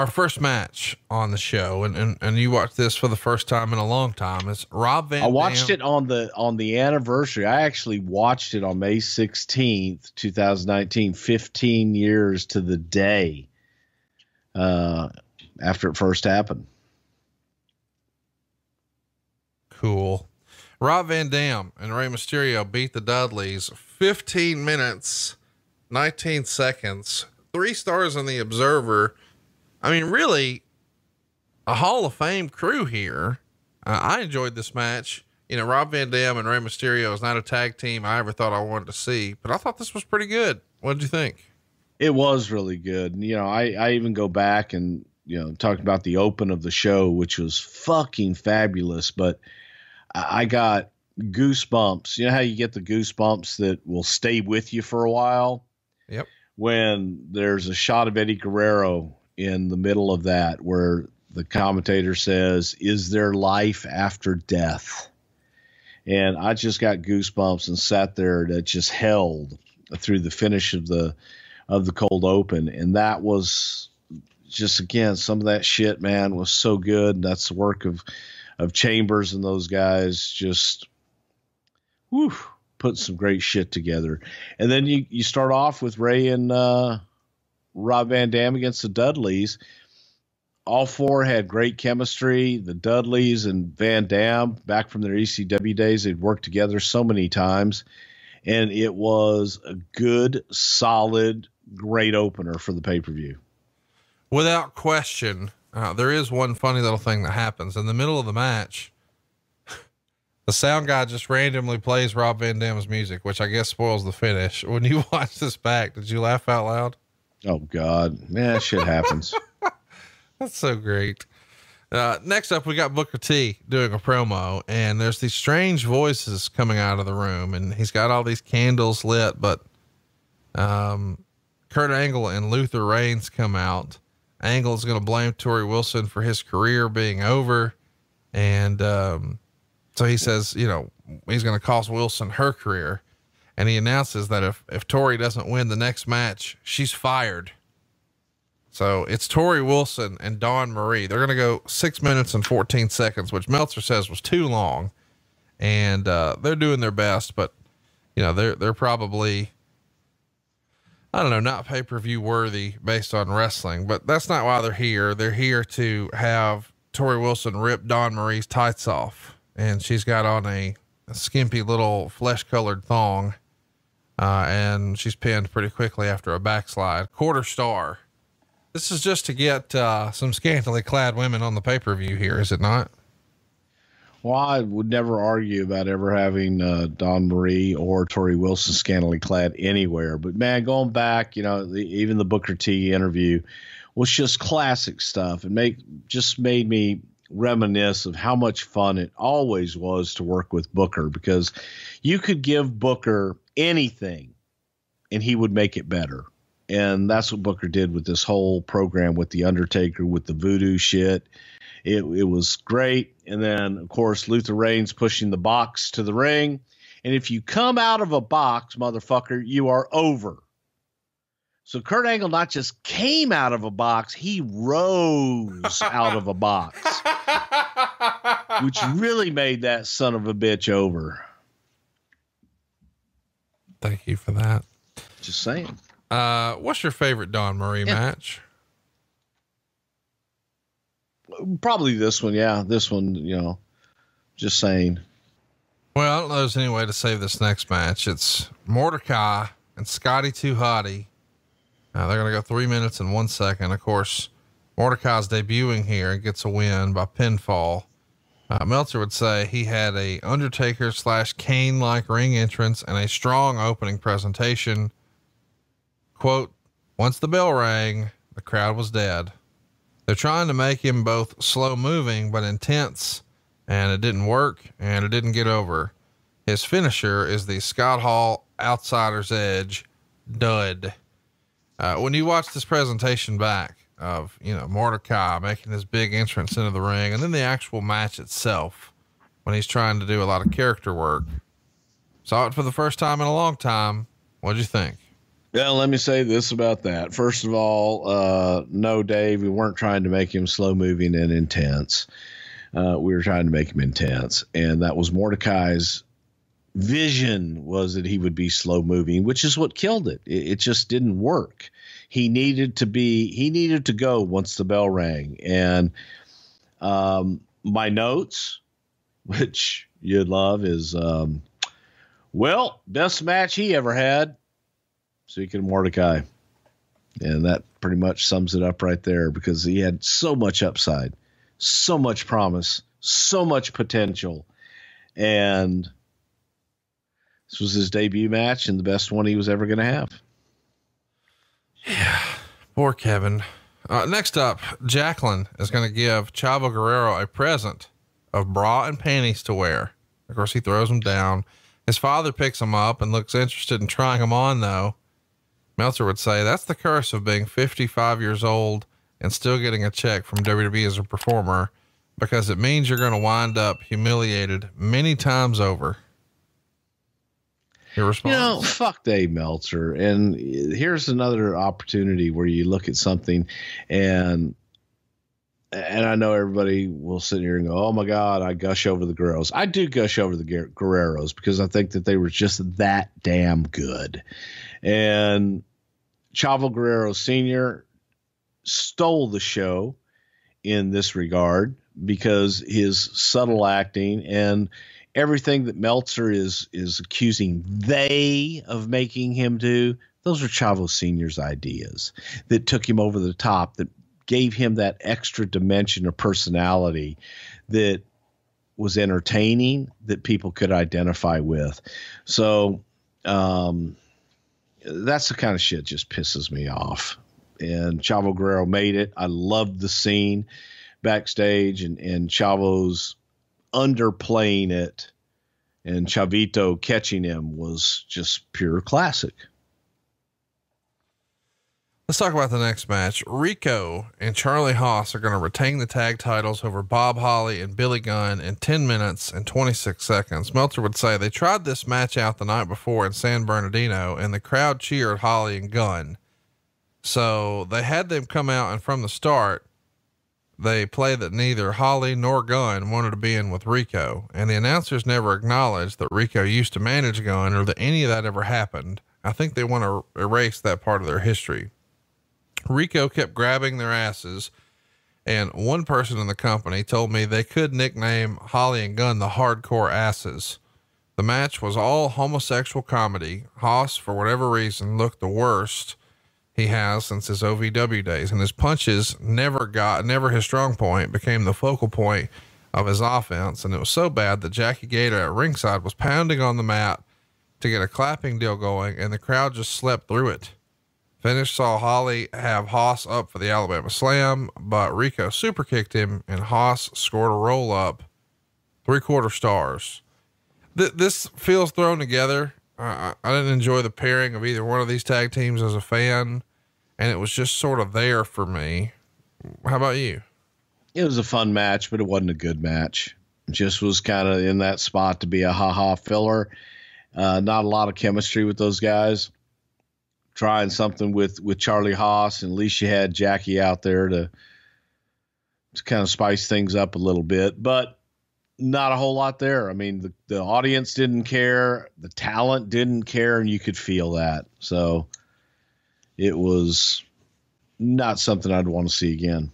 our first match on the show, and you watched this for the first time in a long time. It's Rob Van Dam. I watched it on the anniversary. I actually watched it on May 16th, 2019, 15 years to the day after it first happened. Cool. Rob Van Dam and Rey Mysterio beat the Dudleys 15 minutes, 19 seconds, 3 stars on the Observer. I mean, really a Hall of Fame crew here. I enjoyed this match. You know, Rob Van Dam and Rey Mysterio is not a tag team I ever thought I wanted to see, but I thought this was pretty good. What did you think? It was really good. You know, I even go back and, talked about the open of the show, which was fucking fabulous, but I got goosebumps. You know how you get the goosebumps that will stay with you for a while? Yep. When there's a shot of Eddie Guerrero in the middle of that, where the commentator says, "Is there life after death?" And I just got goosebumps and sat there that just held through the finish of the cold open. And that was just, again, some of that shit, man, was so good. That's the work of Chambers and those guys, just put some great shit together. And then you start off with Ray and Rob Van Dam against the Dudleys. All four had great chemistry. The Dudleys and Van Dam, back from their ECW days, they'd worked together so many times. And it was a good, solid, great opener for the pay-per-view. Without question. There is one funny little thing that happens in the middle of the match. The sound guy just randomly plays Rob Van Dam's music, which I guess spoils the finish. When you watch this back, did you laugh out loud? Oh God, man, that shit happens. That's so great. Next up, we got Booker T doing a promo, and there's these strange voices coming out of the room, and he's got all these candles lit, but, Kurt Angle and Luther Reigns come out. Angle is going to blame Torrie Wilson for his career being over. And, so he says, he's going to cost Wilson her career. And he announces that if Torrie doesn't win the next match, she's fired. So it's Torrie Wilson and Dawn Marie. They're going to go 6 minutes and 14 seconds, which Meltzer says was too long. And, they're doing their best, but they're probably, I don't know, not pay-per-view worthy based on wrestling, but that's not why they're here. They're here to have Torrie Wilson rip Dawn Marie's tights off. And she's got on a skimpy little flesh colored thong. And she's pinned pretty quickly after a backslide. Quarter star. This is just to get, some scantily clad women on the pay-per-view here, is it not? Well, I would never argue about ever having Dawn Marie or Torrie Wilson scantily clad anywhere. But man, going back, even the Booker T interview was just classic stuff. It just made me reminisce of how much fun it always was to work with Booker, because you could give Booker anything and he would make it better. And that's what Booker did with this whole program with The Undertaker, with the voodoo shit. It was great. And then, of course, Luther Reigns pushing the box to the ring. And if you come out of a box, motherfucker, you are over. So Kurt Angle not just came out of a box, he rose out of a box, which really made that son of a bitch over. Thank you for that. Just saying. What's your favorite Dawn Marie match? Probably this one. Yeah. This one, just saying. Well, I don't know if there's any way to save this next match. It's Mordecai and Scotty 2 Hotty. They're going to go 3 minutes and 1 second. Of course, Mordecai's debuting here and gets a win by pinfall. Meltzer would say he had a Undertaker / Kane-like ring entrance and a strong opening presentation. Quote, once the bell rang, the crowd was dead. They're trying to make him both slow moving, but intense, and it didn't work and it didn't get over. His finisher is the Scott Hall Outsider's Edge dud. When you watch this presentation back of, Mordecai making his big entrance into the ring, and then the actual match itself, when he's trying to do a lot of character work, saw it for the first time in a long time. What'd you think? Well, let me say this about that. First of all, no, Dave, we weren't trying to make him slow moving and intense. We were trying to make him intense, and that was Mordecai's vision, was that he would be slow moving, which is what killed it. It just didn't work. He needed to go once the bell rang. And my notes, which you'd love, is best match he ever had. Speaking of Mordecai. And that pretty much sums it up right there, because he had so much upside, so much promise, so much potential. And this was his debut match and the best one he was ever going to have. Yeah. Poor Kevin. Next up, Jacqueline is going to give Chavo Guerrero a present of bra and panties to wear. Of course, he throws them down. His father picks them up and looks interested in trying them on, though. Meltzer would say that's the curse of being 55 years old and still getting a check from WWE as a performer, because it means you're going to wind up humiliated many times over. Your response? Fuck Dave Meltzer. And here's another opportunity where you look at something and I know everybody will sit here and go, oh my God, I gush over the Guerreros. I do gush over the Guerreros because I think that they were just that damn good. And Chavo Guerrero Sr. stole the show in this regard, because his subtle acting and everything that Meltzer is accusing they of making him do, those are Chavo Sr.'s ideas that took him over the top, that gave him that extra dimension of personality that was entertaining, that people could identify with. So that's the kind of shit just pisses me off. And Chavo Guerrero made it. I loved the scene backstage, and Chavo's underplaying it and Chavito catching him was just pure classic. Let's talk about the next match. Rico and Charlie Haas are going to retain the tag titles over Bob Holly and Billy Gunn in 10 minutes and 26 seconds. Meltzer would say they tried this match out the night before in San Bernardino, and the crowd cheered Holly and Gunn. So they had them come out, and from the start, they played that neither Holly nor Gunn wanted to be in with Rico, and the announcers never acknowledged that Rico used to manage Gunn or that any of that ever happened. I think they want to erase that part of their history. Rico kept grabbing their asses, and one person in the company told me they could nickname Holly and Gunn the Hardcore Asses. The match was all homosexual comedy. Haas, for whatever reason, looked the worst he has since his OVW days, and his punches never his strong point, became the focal point of his offense. And it was so bad that Jackie Gator at ringside was pounding on the mat to get a clapping deal going, and the crowd just slept through it. Finish saw Holly have Haas up for the Alabama Slam, but Rico super kicked him and Haas scored a roll up, 3/4 stars. This feels thrown together. I didn't enjoy the pairing of either one of these tag teams as a fan, and it was just sort of there for me. How about you? It was a fun match, but it wasn't a good match. It just was kind of in that spot to be a ha-ha filler. Not a lot of chemistry with those guys. Trying something with Charlie Haas, and at least you had Jackie out there to kind of spice things up a little bit, but not a whole lot there. I mean, the audience didn't care, the talent didn't care, and you could feel that. So it was not something I'd want to see again.